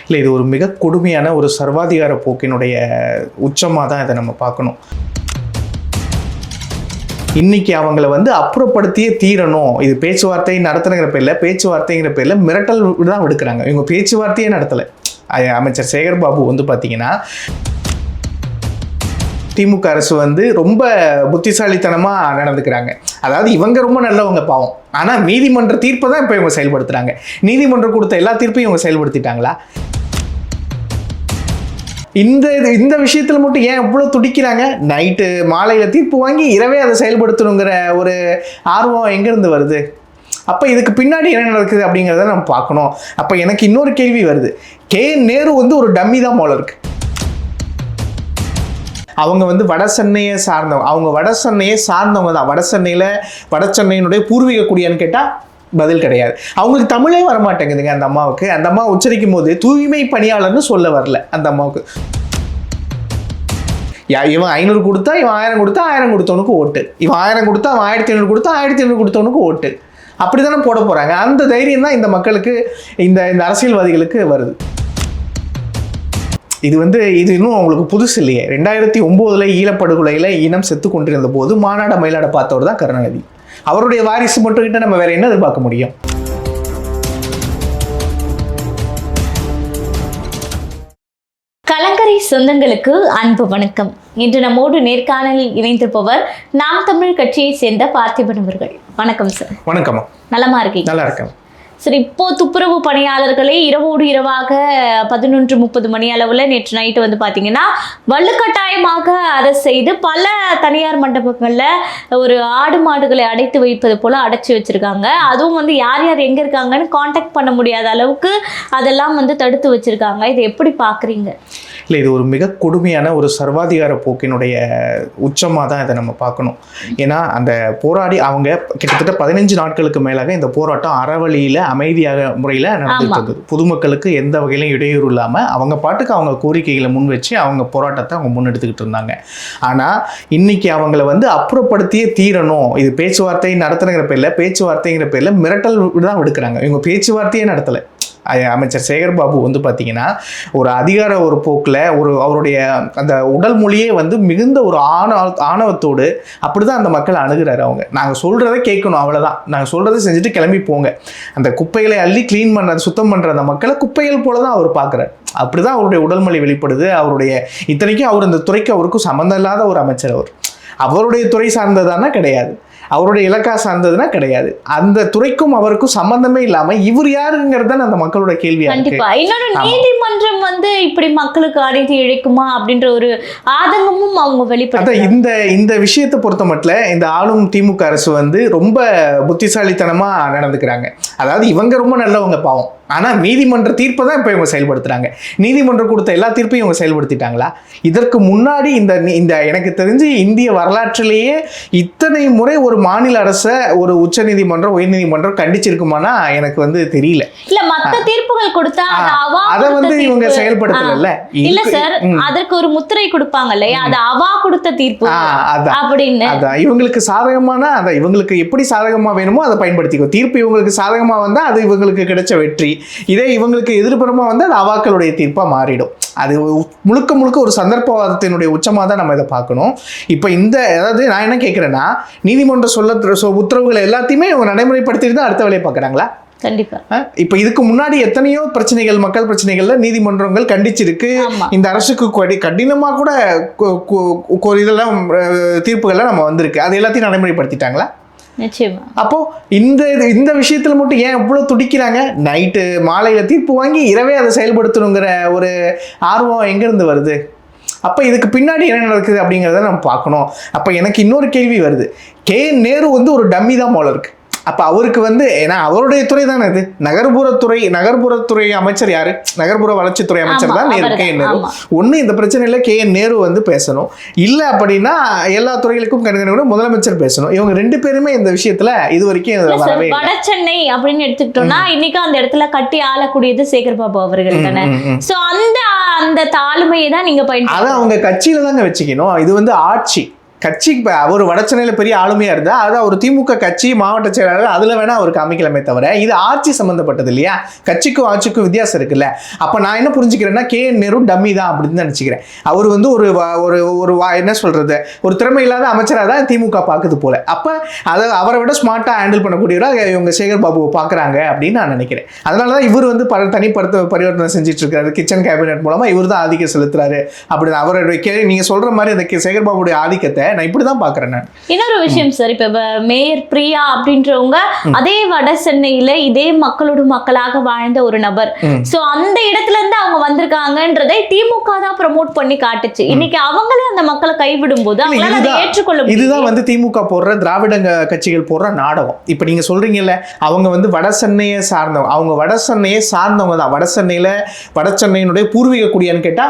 இல்லை, இது ஒரு மிக கொடுமையான ஒரு சர்வாதிகார போக்கினுடைய உச்சமாக தான் இதை நம்ம பார்க்கணும். இன்னைக்கு அவங்கள அப்புறப்படுத்தியே தீரணும், இது பேச்சுவார்த்தை நடத்துகிற பேச்சுவார்த்தைங்கிற பேரில் மிரட்டல் தான் விடுக்கிறாங்க. இவங்க பேச்சுவார்த்தையே நடத்தலை. அமைச்சர் சேகர் பாபு பார்த்தீங்கன்னா திமுக அரசு ரொம்ப புத்திசாலித்தனமாக நடந்துக்கிறாங்க. அதாவது இவங்க ரொம்ப நல்லவங்க பாவம், ஆனால் நீதிமன்ற தீர்ப்பை தான் இப்போ இவங்க செயல்படுத்துகிறாங்க. நீதிமன்றம் கொடுத்த எல்லா தீர்ப்பையும் இவங்க செயல்படுத்திட்டாங்களா? இந்த விஷயத்தில் மட்டும் ஏன் இவ்வளோ துடிக்கிறாங்க? நைட்டு மாலையில் தீர்ப்பு வாங்கி இரவே அதை செயல்படுத்தணுங்கிற ஒரு ஆர்வம் எங்கேருந்து வருது? அப்போ இதுக்கு பின்னாடி என்ன நடக்குது அப்படிங்கிறத நம்ம பார்க்கணும். அப்போ எனக்கு இன்னொரு கேள்வி வருது. நேரு ஒரு டம்மி தான் போல இருக்கு. அவங்க வட சென்னையை சார்ந்தவங்க, அவங்க வட சென்னையை சார்ந்தவங்க தான். வட சென்னையினுடைய பூர்வீக குடியான்னு கேட்டால் பதில் கிடையாது. அவங்களுக்கு தமிழே வரமாட்டேங்குதுங்க. அந்த அம்மாவுக்கு, அந்த அம்மா உச்சரிக்கும் போது தூய்மை பணியாளர்னு சொல்ல வரல அந்த அம்மாவுக்கு. இவன் 500 கொடுத்தா, இவன் 1000 கொடுத்தா 1000 கொடுத்தவனுக்கு ஓட்டு, இவன் 1000 கொடுத்தா அவன் 1500 கொடுத்தா 1500 கொடுத்தவனுக்கு ஓட்டு. அப்படி தானே போட போகிறாங்க. அந்த தைரியம் தான் இந்த மக்களுக்கு, இந்த அரசியல்வாதிகளுக்கு வருது. இது இது இன்னும் அவங்களுக்கு புதுசு இல்லையே. 2009 ஈழப்படுகொலையில் இனம் செத்து கொண்டிருந்த போது மாநாட மயிலாட பார்த்தவர் தான் கருணாநிதி. அவருடைய வாரிசு மட்டும் கிட்ட நம்ம வேற என்ன எதிர்பார்க்க முடியும்? கலங்கரை சொந்தங்களுக்கு அன்பு வணக்கம். இன்று நம்மோடு நேர்காணலில் இணைந்திருப்பவர் நாம் தமிழ் கட்சியை சேர்ந்த பார்த்திபன் அவர்கள். வணக்கம் சார். வணக்கம். நலமா இருக்கீங்க? நல்லா இருக்கேன். சரி, இப்போ துப்புரவு பணியாளர்களை இரவோடு இரவாக 11:30 மணி அளவில் நேற்று நைட்டு பார்த்தீங்கன்னா வலுக்கட்டாயமாக அரசு செய்து பல தனியார் மண்டபங்களில் ஒரு ஆடு மாடுகளை அடைத்து வைப்பது போல அடைச்சி வச்சிருக்காங்க. அதுவும் யார் யார் எங்கே இருக்காங்கன்னு காண்டாக்ட் பண்ண முடியாத அளவுக்கு அதெல்லாம் தடுத்து வச்சிருக்காங்க. இதை எப்படி பார்க்குறீங்க? இல்லை, இது ஒரு மிக கொடுமையான ஒரு சர்வாதிகார போக்கினுடைய உச்சமாக தான் இதை நம்ம பார்க்கணும். ஏன்னா அந்த போராடி அவங்க கிட்டத்தட்ட 15 நாட்களுக்கு மேலாக இந்த போராட்டம் அறவழியில் அமைதியாக முறையில் நடந்துட்டு இருந்தது. பொதுமக்களுக்கு எந்த வகையிலும் இடையூறு இல்லாமல் அவங்க பாட்டுக்கு அவங்க கோரிக்கைகளை முன் வச்சு அவங்க போராட்டத்தை அவங்க முன்னெடுத்துக்கிட்டு இருந்தாங்க. ஆனால் இன்னைக்கு அவங்கள அப்புறப்படுத்தியே தீரணும், இது பேச்சுவார்த்தை நடத்துகிற பேரில் மிரட்டல் தான் விடுக்கிறாங்க. இவங்க பேச்சுவார்த்தையே நடத்தலை. அமைச்சர் சேகர் பாபு பார்த்தீங்கன்னா ஒரு அதிகார ஒரு போக்கில் அவருடைய அந்த உடல் மொழியே மிகுந்த ஒரு ஆணவத்தோடு அப்படி தான் அந்த மக்களை அணுகிறாரு. அவங்க நாங்கள் சொல்கிறத கேட்கணும், அவ்வளோதான், நாங்கள் சொல்கிறத செஞ்சுட்டு கிளம்பி போங்க. அந்த குப்பைகளை அள்ளி க்ளீன் பண்ணுற, சுத்தம் பண்ணுற அந்த மக்களை குப்பைகள் போல தான் அவர் பார்க்குறாரு. அப்படி தான் அவருடைய உடல் மொழி வெளிப்படுது. அவருடைய இத்தனைக்கும் அவர் இந்த துறைக்கு அவருக்கும் சம்மந்தம் இல்லாத ஒரு அமைச்சர். அவருடைய துறை சார்ந்ததானா கிடையாது, அவருடைய இலக்கா சார்ந்ததுன்னா கிடையாது. அந்த துறைக்கும் அவருக்கும் சம்பந்தமே இல்லாம இவர் யாருங்கிறது அந்த மக்களோட கேள்வியா இருக்கு. இன்னொரு நீதிமன்றம் இப்படி மக்களுக்கு அநீதி இழைக்குமா அப்படின்ற ஒரு ஆதங்கமும் அவங்க வெளிப்படுத்த. இந்த விஷயத்தை பொறுத்த மட்டும் இந்த ஆளும் திமுக அரசு ரொம்ப புத்திசாலித்தனமா நடந்துக்கிறாங்க. அதாவது இவங்க ரொம்ப நல்லவங்க பாவம், ஆனா நீதிமன்ற தீர்ப்பை தான் இப்ப இவங்க செயல்படுத்துறாங்க. நீதிமன்றம் கொடுத்த எல்லா தீர்ப்பையும் இவங்க செயல்படுத்திட்டாங்களா? இதற்கு முன்னாடி இந்த எனக்கு தெரிஞ்சு இந்திய வரலாற்றிலேயே இத்தனை முறை ஒரு மாநில அரசை ஒரு உச்ச நீதிமன்றம், உயர் நீதிமன்றம் கண்டிச்சிருக்குமானா எனக்கு தெரியல. இல்ல, மத்த தீர்ப்புகள் கொடுத்தா அதை இவங்க செயல்படுத்தல. இல்ல சார், அதற்கு ஒரு முத்திரை கொடுப்பாங்க இல்லையா, அது அவா கொடுத்த தீர்ப்பு அப்படின்னு. அதான் இவங்களுக்கு சாதகமான, இவங்களுக்கு எப்படி சாதகமா வேணுமோ அதை பயன்படுத்திக்கோ. தீர்ப்பு இவங்களுக்கு சாதகமா வந்தா அது இவங்களுக்கு கிடைச்ச வெற்றி. இதே இவங்களுக்கு எதிர்ப்புறமா வந்து அது அவாக்களுடைய தீர்ப்பா மாறிடும். அது முழுக்க ஒரு சந்தர்ப்பவாதத்தினுடைய உச்சமாக தான் நம்ம இதை பார்க்கணும். இப்போ அதாவது நான் என்ன கேட்குறேன்னா, நீதிமன்றம் சொல்ல உத்தரவுகளை எல்லாத்தையுமே இவங்க நடைமுறைப்படுத்திட்டு தான் அடுத்த வேலையை பார்க்குறாங்களா? கண்டிப்பா. இப்போ இதுக்கு முன்னாடி எத்தனையோ பிரச்சனைகள், மக்கள் பிரச்சனைகள்ல நீதிமன்றங்கள் கண்டிச்சிருக்கு. இந்த அரசுக்கு கடினமா கூட இதெல்லாம் தீர்ப்புகள்லாம் நம்ம வந்திருக்கு. அது எல்லாத்தையும் நடைமுறைப்படுத்திட்டாங்களா? நிச்சயமா. அப்போ இந்த விஷயத்துல மட்டும் ஏன் இவ்வளவு துடிக்கிறாங்க? நைட்டு மாலையில தீர்ப்பு வாங்கி இரவே அதை செயல்படுத்தணுங்கிற ஒரு ஆர்வம் எங்கிருந்து வருது? அப்ப இதுக்கு பின்னாடி என்ன நடக்குது அப்படிங்கிறத நம்ம பார்க்கணும். அப்ப எனக்கு இன்னொரு கேள்வி வருது. நேரு ஒரு டம்மி தான் போல இருக்கு. அப்போ அவருக்கு ஏன்னா அவருடைய துறை தானே இது. நகர்ப்புறத்துறை அமைச்சர் யாரு? நகர்ப்புற வளர்ச்சித்துறை அமைச்சர் தான் நேரு. ஒன்று இந்த பிரச்சனையில் நேரு பேசணும். இல்லை அப்படின்னா எல்லா துறைகளுக்கும் கண்காணிக்க முதலமைச்சர் பேசணும். இவங்க ரெண்டு பேருமே இந்த விஷயத்துல இது வரைக்கும் வரவே. வட சென்னை அப்படின்னு எடுத்துக்கிட்டோம்னா இன்னைக்கு அந்த இடத்துல கட்டி ஆளக்கூடியது சேகர் பாபு அவர்கள் தானே. அந்த தாழ்மையை தான் நீங்க பயன்படுத்த. அதை அவங்க கட்சியில தாங்க வச்சுக்கணும். இது ஆட்சி. கட்சி அவர் வடச்சென்னையில் பெரிய ஆளுமையாக இருந்தால் அது அவர் திமுக கட்சி மாவட்ட செயலாளர் அதில் வேணால் அவருக்கு அமைக்கலாமே தவிர இது ஆட்சி சம்மந்தப்பட்டது இல்லையா. கட்சிக்கும் ஆட்சிக்கும் வித்தியாசம் இருக்குல்ல. அப்போ நான் என்ன புரிஞ்சுக்கிறேன்னா KN நேரு டம்மி தான் அப்படின்னு நினச்சிக்கிறேன். அவர் வந்து ஒரு என்ன சொல்கிறது, ஒரு திறமை இல்லாத அமைச்சராக தான் திமுக பார்க்குது போல. அப்போ அதை அவரை விட ஸ்மார்ட்டாக ஹேண்டில் பண்ணக்கூடியவராக இவங்க சேகர் பாபுவை பார்க்குறாங்க அப்படின்னு நான் நினைக்கிறேன். அதனால தான் இவர் வந்து தனிப்படுத்த பரிவர்த்தனை செஞ்சுட்டு இருக்காரு. கிச்சன் கேபினெட் மூலமாக இவர் தான் ஆதிக்கம் செலுத்துறாரு அப்படின்னு அவருடைய நீங்கள் சொல்கிற மாதிரி அந்த சேகர் பாபுடைய ஆதிக்கத்தை நான் இப்படிதான் பாக்குறேன். நான் இன்னொரு விஷயம் சார், இப்ப மேயர் பிரியா அப்படின்றவங்க அதே வட சென்னையில இதே மக்களோட மக்களாக வாழ்ந்த ஒரு நபர். சோ அந்த இடத்துல இருந்து அவங்க வந்திருக்காங்கன்றதை திமுக தான் ப்ரோமோட் பண்ணி காட்டுச்சு. இன்னைக்கு அவங்களே அந்த மக்களை கைவிடும் போது அவங்களால அதை ஏற்றுக்கொள்ள. இதுதான் வந்து திமுக போடுற திராவிட கட்சிகள் போடுற நாடகம். இப்ப நீங்க சொல்றீங்கல்ல, அவங்க வந்து வட சென்னையை சார்ந்தவங்க, அவங்க வட சென்னையை சார்ந்தவங்க தான். வட சென்னையினுடைய பூர்வீக குடியான்னு கேட்டா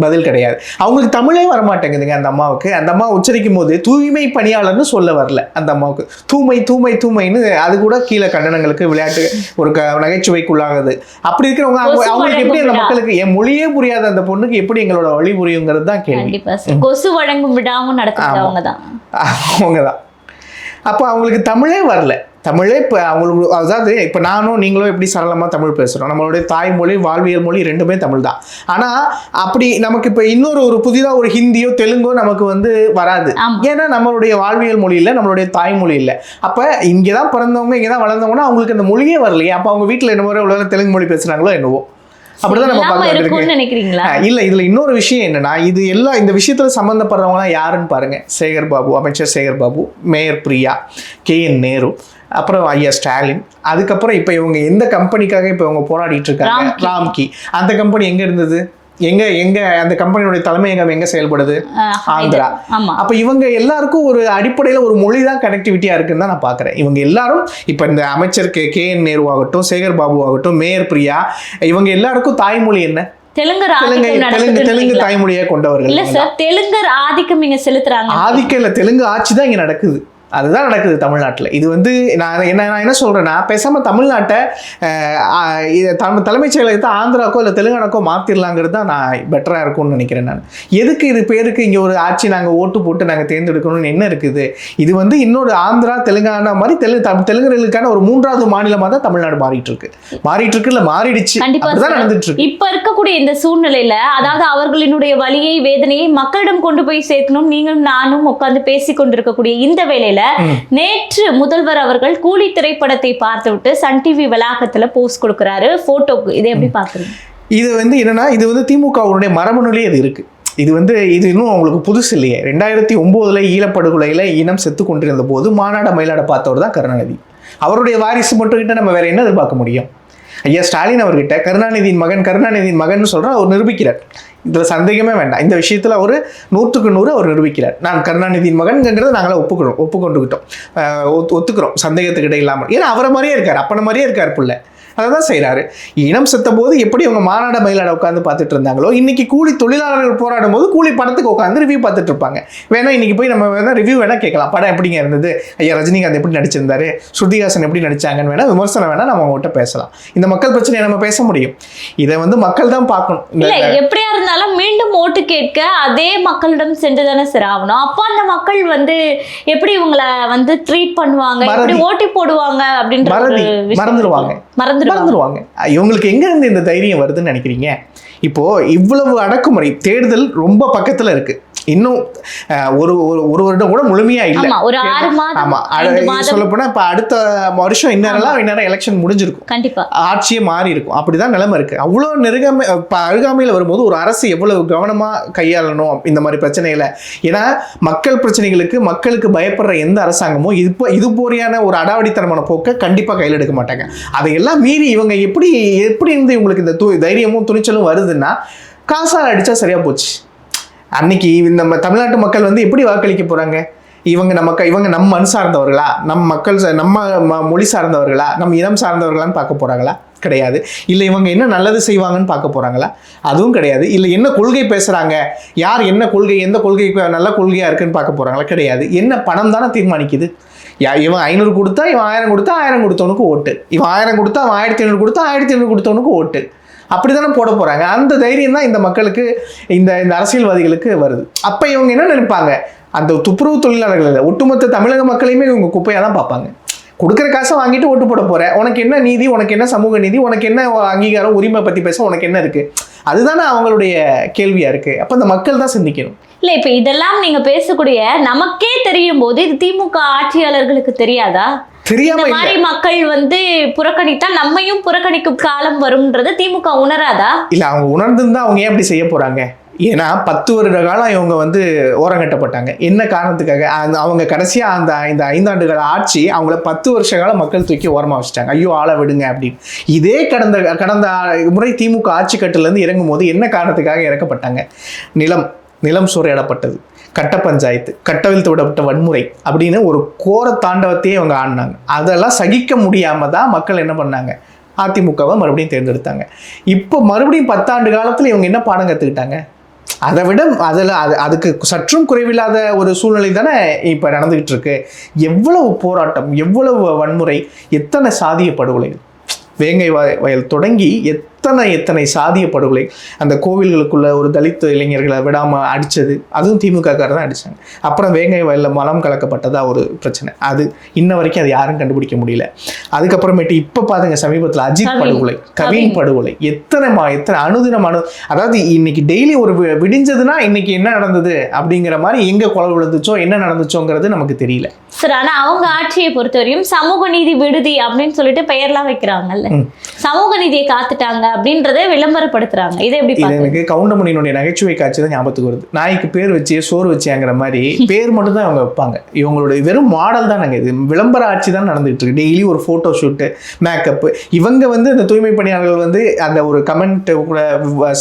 பதில் கிடையாது. அவங்களுக்கு தமிழே வரமாட்டேங்குதுங்க. அந்த அம்மாவுக்கு அந்த அம்மா உச்சரிக்கும் போது தூய்மை பணியாளர்னு சொல்ல வரல. அந்த அம்மாவுக்கு தூய்மைன்னு அது கூட கீழே கண்டனங்களுக்கு விளையாட்டு ஒரு நகைச்சுவைக்குள்ளாகுது. அப்படி இருக்கிறவங்க அவங்களுக்கு எப்படி அந்த மக்களுக்கு என் மொழியே புரியாத அந்த பொண்ணுக்கு எப்படி எங்களோட வழி புரியுங்கிறது தான் கேள்வி. கொசு வழங்கும் விடாம நடத்துறவங்க தான். அப்போ அவங்களுக்கு தமிழே வரல. தமிழே இப்போ அவங்களுக்கு, அதாவது இப்போ நானும் நீங்களும் எப்படி சரளமாக தமிழ் பேசுகிறோம், நம்மளுடைய தாய்மொழி வாழ்வியல் மொழி ரெண்டுமே தமிழ் தான். ஆனால் அப்படி நமக்கு இப்போ இன்னொரு புதிதாக ஒரு ஹிந்தியோ தெலுங்கோ நமக்கு வந்து வராது. ஏன்னா நம்மளுடைய வாழ்வியல் மொழி இல்லை, நம்மளுடைய தாய்மொழி இல்லை. அப்போ இங்கே தான் பிறந்தவங்க, இங்கே தான் வளர்ந்தவங்கன்னா அவங்களுக்கு அந்த மொழியே வரலையே. அப்போ அவங்க வீட்டில் என்ன மாதிரி உலக தெலுங்கு மொழி பேசுகிறாங்களோ என்னவோ அப்படிதான் நம்ம பார்க்க. இல்ல இதுல இன்னொரு விஷயம் என்னன்னா, இது எல்லாம் இந்த விஷயத்துல சம்பந்தப்படுறவங்க யாருன்னு பாருங்க. சேகர் பாபு, அமைச்சர் சேகர் பாபு, மேயர் பிரியா, KN நேரு, அப்புறம் ஐயா ஸ்டாலின். அதுக்கப்புறம் இப்ப இவங்க எந்த கம்பெனிக்காக இப்ப இவங்க போராடிட்டு இருக்காங்க, ராம்கி. அந்த கம்பெனி எங்க இருந்தது? எங்க அந்த கம்பெனியோட தலைமையகம் எங்க செயல்படுது? ஆந்திரா. அப்ப இவங்க எல்லாருக்கும் ஒரு அடிப்படையில ஒரு மொழி தான் கனெக்டிவிட்டியா இருக்குன்னு தான் நான் பாக்குறேன். இவங்க எல்லாரும் இப்ப இந்த அமைச்சர் KN நேரு ஆகட்டும், சேகர் பாபு ஆகட்டும், மேயர் பிரியா, இவங்க எல்லாருக்கும் தாய்மொழி என்ன? தெலுங்கு தாய்மொழியை கொண்டவர்கள். இல்ல சார், தெலுங்கர் ஆதிக்கம் இங்க செலுத்துறாங்க. ஆதிக்கம் இல்ல, தெலுங்கு ஆட்சி தான் இங்க நடக்குது. அதுதான் நடக்குது தமிழ்நாட்டில். இது வந்து நான் என்ன சொல்கிறேன்னா, பேசாமல் தமிழ்நாட்டை தலைமைச் செயலகத்தை ஆந்திராக்கோ இல்லை தெலுங்கானாக்கோ மாற்றிடலாங்கிறது தான் நான் பெட்டராக இருக்கும்னு நினைக்கிறேன். நான் எதுக்கு இது பேருக்கு இங்கே ஒரு ஆட்சி நாங்கள் ஓட்டு போட்டு நாங்கள் தேர்ந்தெடுக்கணும்னு என்ன இருக்குது? இது வந்து இன்னொரு ஆந்திரா தெலுங்கானா மாதிரி தெலுங்கர்களுக்கான ஒரு மூன்றாவது மாநிலமாக தான் தமிழ்நாடு மாறிட்டு இருக்கு. இல்லை மாறிடுச்சு, அதுதான் நடந்துட்டு இருக்கு. இப்போ இருக்கக்கூடிய இந்த சூழ்நிலையில, அதாவது அவர்களினுடைய வலியை வேதனையை மக்களிடம் கொண்டு போய் சேர்க்கணும். நீங்களும் நானும் உட்கார்ந்து பேசிக் கொண்டிருக்கக்கூடிய இந்த வேளையில நேற்று முதல்வர் அவர்கள் கூலி திரைப்படத்தை பார்த்துவிட்டு சன் டிவி வளாகத்துல போஸ்ட் கொடுக்கிறாரு போட்டோக்கு. இதை எப்படி பாக்குறீங்க? இது வந்து என்னன்னா, இது வந்து திமுகவுடைய மரபணுலேயே அது இருக்கு. இது இன்னும் அவங்களுக்கு புதுசு இல்லையே. 2009 ஈழப்படுகொலையில இனம் செத்து கொண்டிருந்த போது மாநாட மயிலாட பார்த்தவர் தான் கருணாநிதி. அவருடைய வாரிசு மட்டும் கிட்ட நம்ம வேற என்ன எதிர்பார்க்க முடியும்? ஐயா ஸ்டாலின் அவர்கிட்ட கருணாநிதியின் மகன் சொல்ற அவர் நிரூபிக்கிறார். இதுல சந்தேகமே வேண்டாம். இந்த விஷயத்துல அவர் 100க்கு 100 அவர் நிரூபிக்கிறார். நான் கருணாநிதியின் மகன்ங்கிறத நாங்களே ஒத்துக்கிறோம் சந்தேகத்துக்கு இடையே இல்லாமல். ஏன்னா அவரை மாதிரியே இருக்கார், அப்பன மாதிரியே இருக்கார் பிள்ளை. அதை தான் செய்கிறாரு. இனம் செத்த போது எப்படி அவங்க மாநாட மயிலாட உட்காந்து பார்த்துட்டு இருந்தாங்களோ, இன்னைக்கு கூலி தொழிலாளர்கள் போராடும் போது கூலி படத்துக்கு உட்காந்து ரிவ்யூ பார்த்துட்டு இருப்பாங்க. வேணா இன்னைக்கு போய் நம்ம வேணா ரிவ்யூ வேணா கேட்கலாம். படம் எப்படிங்க இருந்தது, ஐயா ரஜினிகாந்த் எப்படி நடிச்சிருந்தாரு, ஸ்ருதிஹாசன் எப்படி நடிச்சாங்கன்னு வேணா விமர்சனம் வேணா நம்ம அவங்ககிட்ட பேசலாம். இந்த மக்கள் பிரச்சனையை நம்ம பேச முடியும். இதை வந்து மக்கள் தான் பார்க்கணும். எப்படியா இருந்தாலும் மீண்டும் ஓட்டு கேட்க அதே மக்களிடம் சென்று தானே சார் ஆகணும். அப்போ அந்த மக்கள் வந்து எப்படி இவங்களை வந்து ட்ரீட் பண்ணுவாங்க, எப்படி ஓட்டி போடுவாங்க அப்படின்ற மறந்துடுவாங்க. இவங்களுக்கு எங்க இருந்து இந்த தைரியம் வருதுன்னு நினைக்கிறீங்க? இப்போ இவ்வளவு அடக்குமுறை, தேர்தல் ரொம்ப பக்கத்துல இருக்கு. இன்னும் ஒரு வருடம் கூட முழுமையா இல்லை. சொல்ல போனா இப்ப அடுத்த வருஷம் இந்நேரம் எலெக்ஷன் முடிஞ்சிருக்கும், கண்டிப்பா ஆட்சியே மாறி இருக்கும். அப்படிதான் நிலைமை இருக்கு. அவ்வளவு அருகாமையில வரும்போது ஒரு அரசு எவ்வளவு கவனமா கையாளணும் இந்த மாதிரி பிரச்சனைகளை. ஏன்னா மக்கள் பிரச்சனைகளுக்கு மக்களுக்கு பயப்படுற எந்த அரசாங்கமும் இது போறியான ஒரு அடாவடித்தனமான போக்க கண்டிப்பா கையில் எடுக்க மாட்டாங்க. அதையெல்லாம் மீறி இவங்க எப்படி இருந்து இவங்களுக்கு இந்த தைரியமும் துணிச்சலும் வருதுன்னா, காசால் அடிச்சா சரியா போச்சு. அன்னைக்கு நம்ம தமிழ்நாட்டு மக்கள் வந்து எப்படி வாக்களிக்க போறாங்க? இவங்க நம்ம மண் சார்ந்தவர்களா, நம்ம மொழி சார்ந்தவர்களா, நம்ம இனம் சார்ந்தவர்களான்னு பார்க்க போறாங்களா? கிடையாது. இல்லை இவங்க என்ன நல்லது செய்வாங்கன்னு பார்க்க போறாங்களா? அதுவும் கிடையாது. இல்லை என்ன கொள்கை பேசுறாங்க, யார் என்ன கொள்கை, எந்த கொள்கை நல்ல கொள்கையா இருக்குன்னு பார்க்க போறாங்களா? கிடையாது. என்ன பணம் தானே தீர்மானிக்குது. இவன் 500 கொடுத்தா, இவன் 1000 கொடுத்தா 1000 கொடுத்தவனுக்கு ஓட்டு, இவன் 1000 கொடுத்தா அவன் 1500 கொடுத்தா 1500 கொடுத்தவனுக்கு ஓட்டு. அப்படிதானே போட போறாங்க. அந்த தைரியம் தான் இந்த மக்களுக்கு, இந்த அரசியல்வாதிகளுக்கு வருது. அப்ப இவங்க என்ன நினைப்பாங்க, அந்த துப்புரவு தொழிலாளர்கள் இல்லை, ஒட்டுமொத்த தமிழக மக்களையுமே இவங்க குப்பையா தான் பார்ப்பாங்க. கொடுக்குற காசை வாங்கிட்டு ஓட்டு போட போற, உனக்கு என்ன நீதி, உனக்கு என்ன சமூக நீதி, உனக்கு என்ன அங்கீகாரம், உரிமை பத்தி பேச உனக்கு என்ன இருக்கு? அதுதானே அவங்களுடைய கேள்வியா இருக்கு. அப்ப இந்த மக்கள் தான் சிந்திக்கணும். இல்ல இப்ப இதெல்லாம் நீங்க பேசக்கூடிய நமக்கே தெரியும் போது இது திமுக ஆட்சியாளர்களுக்கு தெரியாதா? இந்த மாதிரி மக்கள் வந்து புறக்கணித்தா நம்மையும் புறக்கணிக்கும் காலம் வரும்ன்றது திமுக உணராதா? இல்ல அவங்க உணர்ந்துருந்தா அவங்க ஏன் அப்படி செய்ய போறாங்க? ஏன்னா 10 வருட காலம் இவங்க வந்து ஓரங்கட்டப்பட்டாங்க. என்ன காரணத்துக்காக? அவங்க கடைசியா அந்த 5 ஆண்டுகள் ஆட்சி அவங்கள 10 வருஷ காலம் மக்கள் தூக்கி ஓரமா வச்சுட்டாங்க. ஐயோ ஆளை விடுங்க அப்படின்னு. இதே கடந்த முறை திமுக ஆட்சி கட்டுல இருந்து இறங்கும் போது என்ன காரணத்துக்காக இறக்கப்பட்டாங்க? நிலம் சூறையாடப்பட்டது, கட்ட பஞ்சாயத்து, கட்டவிழ்த்து விடப்பட்ட வன்முறை அப்படின்னு ஒரு கோர தாண்டவத்தையே அவங்க ஆடினாங்க. அதெல்லாம் சகிக்க முடியாம தான் மக்கள் என்ன பண்ணாங்க, அதிமுகவை மறுபடியும் தேர்ந்தெடுத்தாங்க. இப்போ மறுபடியும் 10 ஆண்டு காலத்துல இவங்க என்ன பாடம் கத்துக்கிட்டாங்க? அதை விட அதுக்கு சற்றும் குறைவில்லாத ஒரு சூழ்நிலை தானே இப்போ நடந்துகிட்டு இருக்கு. எவ்வளவு போராட்டம், எவ்வளவு வன்முறை, எத்தனை சாதிய படுகொலை, வேங்கை வயல் தொடங்கி எத்தனை சாதிய படுகொலை, அந்த கோவில்களுக்குள்ள ஒரு தலித் இளைஞர்களை விடாம அடிச்சது, அதுவும் திமுகக்காரர் தான் அடிச்சாங்க. அப்புறம் வேங்கை வயல்ல மலம் கலக்கப்பட்டதா ஒரு பிரச்சனை, அது இன்ன வரைக்கும் அது யாரும் கண்டுபிடிக்க முடியல. அதுக்கப்புறமேட்டு இப்ப பாருங்க சமீபத்தில் அஜித் படுகொலை, கவின் படுகொலை, எத்தனை அனுதினம் அதாவது இன்னைக்கு டெய்லி ஒரு விடிஞ்சதுன்னா இன்னைக்கு என்ன நடந்தது அப்படிங்கிற மாதிரி எங்க கொலை விழுந்துச்சோ என்ன நடந்துச்சோங்கிறது நமக்கு தெரியல சார். ஆனா அவங்க ஆட்சியை பொறுத்தவரையும் சமூக நீதி விடுதி அப்படின்னு சொல்லிட்டு பெயர்லாம் வைக்கிறாங்கல்ல, சமூக நீதியை காத்துட்டாங்க அப்படின்றத விளம்பரப்படுத்துறாங்க. இதை எப்படி எனக்கு கவுண்டமணியினுடைய நகைச்சுவை காட்சி தான் ஞாபகத்துக்கு வருது. நாய்க்கு பேர் வச்சு சோறு வச்சியாங்கிற மாதிரி பேர் மட்டும் தான் அவங்க வைப்பாங்க. இவங்களுடைய வெறும் மாடல் தான் நாங்கள், இது விளம்பர ஆட்சி தான் நடந்துகிட்டு இருக்கு. டெய்லி ஒரு ஃபோட்டோ ஷூட்டு, மேக்கப். இவங்க வந்து இந்த தூய்மை பணியாளர்கள் வந்து அந்த ஒரு கமெண்ட் கூட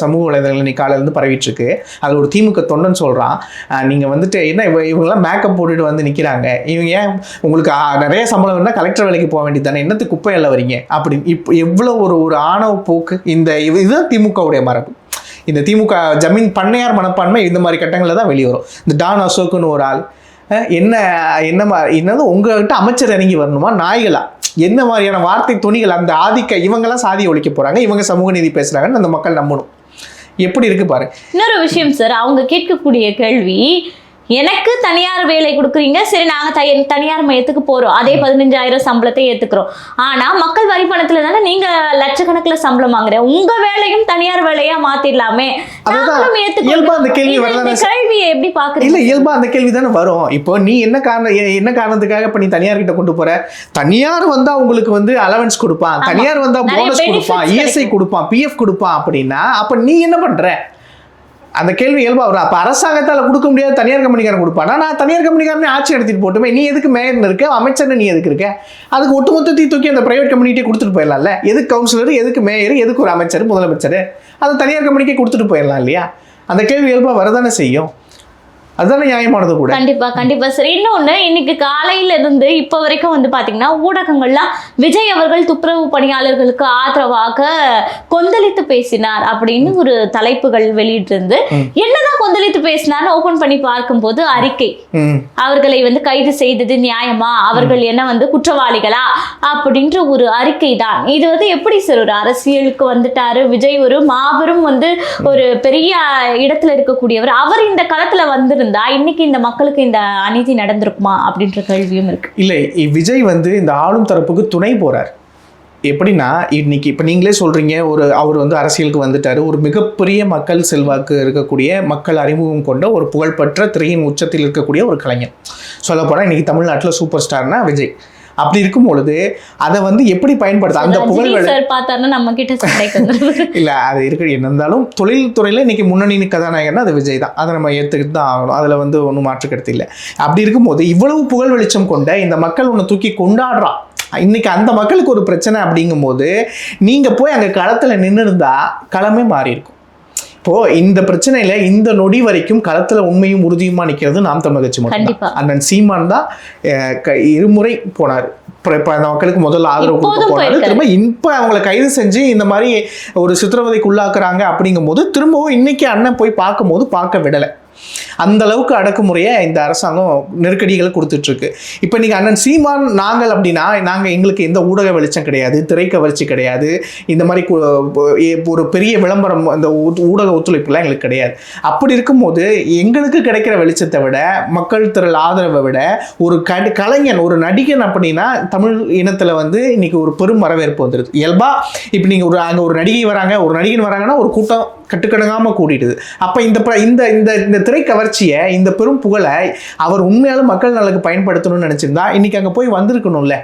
சமூக வலைதளங்கள் இன்னைக்கு காலையிலேருந்து பரவிட்டு இருக்கு. அதில் ஒரு திமுக தொண்டன் சொல்கிறான், நீங்கள் வந்துட்டு என்ன இவங்கெல்லாம் மேக்கப் போட்டுட்டு வந்து நிற்கிறாங்க, இவங்க ஏன் உங்களுக்கு நிறைய சம்பளம் இருந்தால் கலெக்டர் வேலைக்கு போக வேண்டியது தானே, என்னத்துக்கு குப்பை எல்லாம் வரீங்க அப்படின்னு. இப்போ எவ்வளோ ஒரு ஆணவ போக்கு. இதுதான் திமுகவுடைய மரபு. இந்த திமுக ஜமீன் பண்ணையார் மனப்பான்மை இந்த மாதிரி கட்டங்களில் தான் வெளியே வரும். இந்த டான் அசோக்குன்னு ஒரு ஆள் என்னது உங்ககிட்ட அமைச்சர் இறங்கி வரணுமா, நாய்களா, என்ன மாதிரியான வார்த்தை துணிகள், அந்த இவங்கெல்லாம் சாதியை ஒழிக்க போறாங்க, இவங்க சமூக நீதி பேசுறாங்கன்னு அந்த மக்கள் நம்பணும். எப்படி இருக்கு பாரு. இன்னொரு விஷயம் சார், அவங்க கேட்கக்கூடிய கேள்வி, எனக்கு தனியார் வேலை கொடுக்குறீங்க, சரி நாங்கள் தனியார் மையத்துக்கு போகிறோம், அதே 15,000 சம்பளத்தை ஏற்றுக்கிறோம். ஆனால் மக்கள் வரி பணத்தில் தானே நீங்கள் லட்சக்கணக்கில் சம்பளம் வாங்குறேன், உங்கள் வேலையும் தனியார் வேலையாக மாற்றிடலாமே, கேள்வியை எப்படி பார்க்குறீங்க? இல்லை, இயல்பாக அந்த கேள்வி தானே வரும். இப்போ நீ என்ன காரணத்துக்காக இப்போ நீ தனியார் கிட்ட கொண்டு போற? தனியார் வந்தால் உங்களுக்கு வந்து அலவன்ஸ் கொடுப்பான், தனியார் வந்தால் போனஸ் கொடுப்பான், இஎஸ்ஐ கொடுப்பான், பிஎஃப் கொடுப்பான் அப்படின்னா அப்போ நீ என்ன பண்ணுற? அந்த கேள்வி இயல்பா வரும். அப்போ அரசாங்கத்தால் கொடுக்க முடியாது, தனியார் கம்பெனிக்காரன் கொடுப்பானா? நான் தனியார் கம்பெனிக்காரனே ஆட்சி நடத்திட்டு போட்டுமே, நீ எதுக்கு மேயர்னு இருக்க, அமைச்சர்னு நீ எதுக்கு இருக்க? அதுக்கு ஒட்டுமொத்த தூக்கி அந்த பிரைவேட் கம்பெனிட்டே கொடுத்துட்டு போயிடலாம்ல. எதுக்கு கவுன்சிலர், எதுக்கு மேயர், எதுக்கு ஒரு அமைச்சர், முதலமைச்சர், அதை தனியார் கம்பெனிக்கே கொடுத்துட்டு போயிடலாம் இல்லையா? அந்த கேள்வி இயல்பா வரதானே செய்யும். அதுதானே நியாயமானது கூட. கண்டிப்பா சார். இன்னொன்னு, இன்னைக்கு காலையில இருந்து இப்ப வரைக்கும் வந்து பாத்தீங்கன்னா ஊடகங்கள்லாம் விஜய் அவர்கள் துப்புரவு பணியாளர்களுக்கு ஆதரவாக கொந்தளித்து பேசினார் அப்படின்னு ஒரு தலைப்புகள் வெளியிட்டு இருந்து, என்னதான் கொந்தளித்து பேசினார்னு ஓபன் பண்ணி பார்க்கும்போது அறிக்கை, அவர்களை வந்து கைது செய்தது நியாயமா, அவர்கள் என்ன வந்து குற்றவாளிகளா அப்படின்ற ஒரு அறிக்கை தான். இது வந்து எப்படி சார் ஒரு அரசியலுக்கு வந்துட்டாரு விஜய், ஒரு மாபெரும் வந்து ஒரு பெரிய இடத்துல இருக்கக்கூடியவர், அவர் இந்த களத்துல வந்து இன்னைக்கு இந்த மக்களுக்கு இந்த அநீதி நடந்திருக்குமா அப்படின்ற கேள்வியும் இருக்கு. இல்லை, விஜய் வந்து இந்த ஆளும் தரப்புக்கு துணை போறார். எப்படின்னா, இன்னைக்கு இப்போ நீங்களே சொல்றீங்க, அவர் வந்து அரசியலுக்கு வந்துட்டாரு, ஒரு மிகப்பெரிய மக்கள் செல்வாக்கு இருக்கக்கூடிய, மக்கள் அறிமுகம் கொண்ட ஒரு புகழ்பெற்ற திரையின் உச்சத்தில் இருக்கக்கூடிய ஒரு கலைஞர். சொல்லப்போனால் இன்னைக்கு தமிழ்நாட்டில் சூப்பர் ஸ்டார்னா விஜய். அப்படி இருக்கும் பொழுது அதை வந்து எப்படி பயன்படுத்த அந்த புகழ்கள் இல்லை, அது இருக்கு. என்ன இருந்தாலும் தொழில்துறையில் இன்னைக்கு முன்னணி கதாநாயகன்னா அது விஜய் தான், அதை நம்ம ஏற்றுக்கிட்டு தான் ஆகணும். அதில் வந்து ஒன்றும் மாற்று கருத்து இல்லை. அப்படி இருக்கும்போது இவ்வளவு புகழ் வெளிச்சம் கொண்ட இந்த மக்கள் ஒன்று தூக்கி கொண்டாடுறான். இன்னைக்கு அந்த மக்களுக்கு ஒரு பிரச்சனை அப்படிங்கும்போது நீங்கள் போய் அங்கே களத்தில் நின்று இருந்தா களமே மாறி இருக்கும். இப்போ இந்த பிரச்சனையில இந்த நொடி வரைக்கும் களத்துல உண்மையும் உறுதியுமா நிக்கிறது நாம் தமிழர் கட்சி மட்டும். அண்ணன் சீமான் தான் இருமுறை போனார். அந்த மக்களுக்கு முதல்ல ஆதரவு கொடுக்க போனாரு. திரும்ப இப்ப அவங்களை கைது செஞ்சு இந்த மாதிரி ஒரு சித்திரவதைக்கு உள்ளாக்குறாங்க அப்படிங்கும் போது திரும்பவும் இன்னைக்கு அண்ணன் போய் பார்க்கும் போது பார்க்க விடலை. அந்த அளவுக்கு அடக்குமுறையை இந்த அரசாங்கம் நெருக்கடிகளை கொடுத்துட்டு இருக்கு. இப்போ நீங்கள் அண்ணன் சீமான் நாங்கள் அப்படின்னா நாங்கள் எங்களுக்கு எந்த ஊடக வெளிச்சம் கிடையாது, திரை கவர்ச்சி கிடையாது, இந்த மாதிரி ஒரு பெரிய விளம்பரம் அந்த ஊடக ஒத்துழைப்புலாம் எங்களுக்கு கிடையாது. அப்படி இருக்கும்போது எங்களுக்கு கிடைக்கிற வெளிச்சத்தை விட மக்கள் திரள் ஆதரவை விட ஒரு கலைஞன் ஒரு நடிகன் அப்படின்னா தமிழ் இனத்தில் வந்து இன்னைக்கு ஒரு பெரும் வரவேற்பு வந்துடுது. இயல்பா இப்போ நீங்கள் அங்கே ஒரு நடிகை வராங்க, ஒரு நடிகன் வராங்கன்னா ஒரு கூட்டம் கட்டுக்கடங்காமல் கூடிடுது. அப்போ இந்த திரை கவர்ச்சியை, இந்த பெரும் புகழை அவர் உண்மையாலும் மக்கள் நலனுக்கு பயன்படுத்தணும்னு நினைச்சிருந்தா இன்னைக்கு அங்கே போய் வந்திருக்கணும்ல,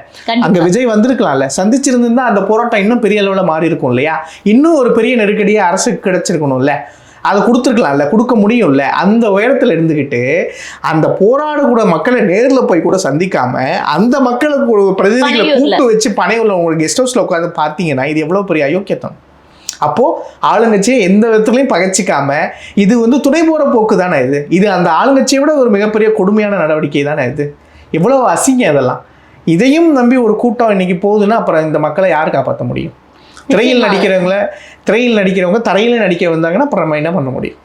அங்கே விஜய் வந்திருக்கலாம்ல, சந்திச்சிருந்தா அந்த போராட்டம் இன்னும் பெரிய அளவில் மாறி இருக்கும் இல்லையா? இன்னும் ஒரு பெரிய நெருக்கடியை அரசுக்கு கிடைச்சிருக்கணும்ல, அதை கொடுத்துருக்கலாம்ல, கொடுக்க முடியும்ல. அந்த உயரத்தில் இருந்துக்கிட்டு அந்த போராடக்கூட மக்களை நேரில் போய் கூட சந்திக்காம அந்த மக்களுக்கு பிரதிநிதிகளை கூப்பிட்டு வச்சு பனையுள்ள உங்களுக்கு கெஸ்ட் ஹவுஸில் உட்காந்து பார்த்தீங்கன்னா இது எவ்வளோ பெரிய அயோக்கியத்தம். அப்போது ஆளுங்கட்சியை எந்த விதத்துலையும் பகச்சிக்காம இது வந்து துணை போகிற போக்கு தானே இது அந்த ஆளுங்கட்சியை விட ஒரு மிகப்பெரிய கொடுமையான நடவடிக்கை தானே இது. எவ்வளோ அசிங்கம் இதெல்லாம். இதையும் நம்பி ஒரு கூட்டம் இன்னைக்கு போகுதுன்னா அப்புறம் இந்த மக்களை யார் காப்பாற்ற முடியும்? திரையில் நடிக்கிறவங்க தரையில் நடிக்க வந்தாங்கன்னா அப்புறம் நம்ம என்ன பண்ண முடியும்?